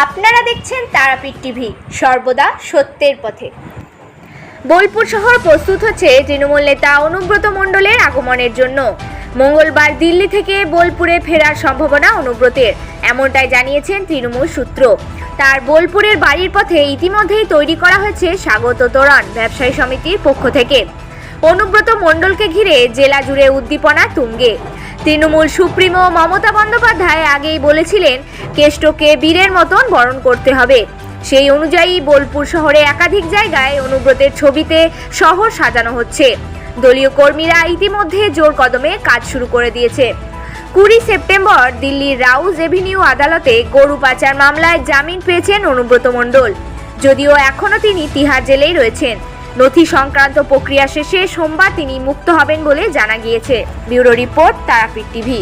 আপনারা দেখছেন তারাপীঠ টিভি, সর্বদা সত্যের পথে। বোলপুর শহর প্রস্তুত হচ্ছে তৃণমূল নেতা অনুব্রত মণ্ডলের আগমনের জন্য। মঙ্গলবার দিল্লি থেকে বোলপুরে ফেরার সম্ভাবনা অনুব্রতের, এমনটাই জানিয়েছেন তৃণমূল সূত্র। তার বোলপুরের বাড়ির পথে ইতিমধ্যেই তৈরি করা হয়েছে স্বাগত তোরণ ব্যবসায়ী সমিতির পক্ষ থেকে। অনুব্রত মণ্ডলকে ঘিরে জেলা জুড়ে উদ্দীপনা তুঙ্গে। তৃণমূল সুপ্রিমো মমতা বন্দ্যোপাধ্যায় আগেই বলেছিলেন কেষ্টকে বীরের মতন বরণ করতে হবে। সেই অনুযায়ী বোলপুর শহরে একাধিক জায়গায় অনুব্রতের ছবিতে শহর সাজানো হচ্ছে। দলীয় কর্মীরা ইতিমধ্যে জোর কদমে কাজ শুরু করে দিয়েছে। 20 সেপ্টেম্বর দিল্লির রাউজ এভিনিউ আদালতে গরু পাচার মামলায় জামিন পেয়েছেন অনুব্রত মণ্ডল। যদিও এখনও তিনি তিহার জেলেই রয়েছেন। নথি সংক্রান্ত প্রক্রিয়া শেষে সোমবার তিনি মুক্ত হবেন বলে জানা গিয়েছে। Bureau report, Tarapith TV.